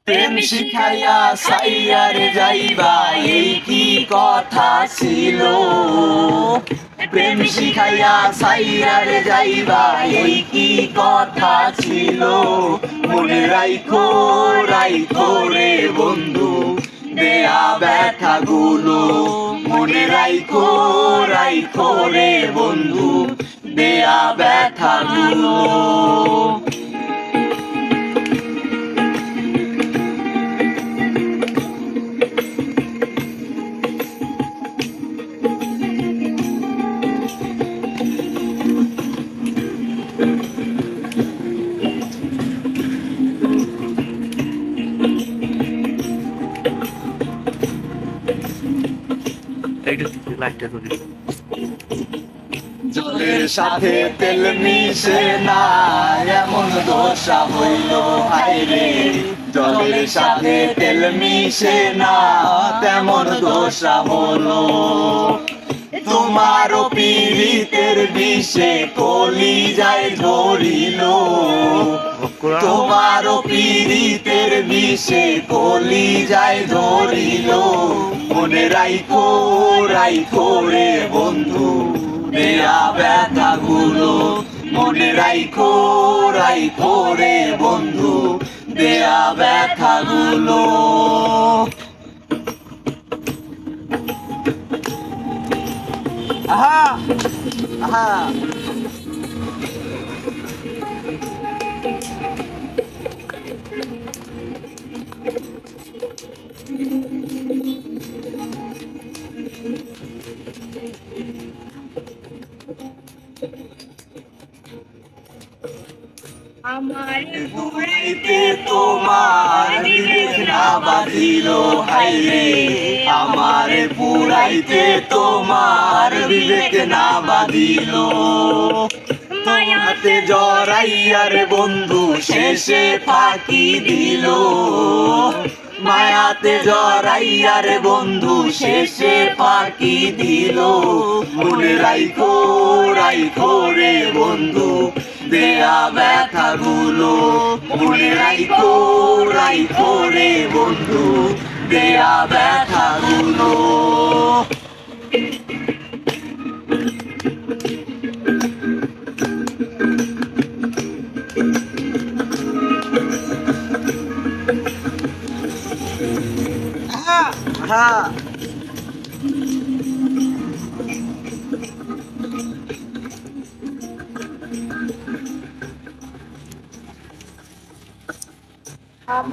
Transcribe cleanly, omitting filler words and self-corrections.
প্রেম শিখাইয়া সাইয়ারে যাইবা এই কি কথা ছিল। প্রেম শিখাইয়া সাইয়ারে যাইবা এই কি কথা ছিল। মনে রাইখো রাইখো রে বন্ধু দেয়া ব্যথা গুলো। মনে রাইখো রাইখো রে বন্ধু দেয়া ব্যথা গুলো। জলের সাথে তেল মিশে না এমন দশা হইল হায়রে। জলের সাথে তেল মিশে না তেমন দশা হলো। তোমারও পীড়িতের বিষে কলিজায় ধরিল। তোমারও পীড়িতের বিষে কলিজায় ধরিল। মনে রাইখো রাইখো রে বন্ধু দেয়া ব্যথা গুলো। মনে রাইখো রাইখো রে বন্ধু দেয়া ব্যথা গুলো। আহা আহা আমার পুরাইতে তোমার বিবেক না বাঁধিল হায়রে। আমার পুরাইতে তোমার বিবেক না বাঁধিল। তোমাতে জড়াইয়ার বন্ধু শেষে ফাঁকি দিল। মায়াতে জড়াইয়ার বন্ধু শেষে ফাঁকি দিল। মনে রাইখো রাইখো রে বন্ধু দেয়া ব্যথা গুলো। মনে রাইখো রাইখো রে বন্ধু দেয়া ব্যথা গুলো। হ্যাঁ হ্যাঁ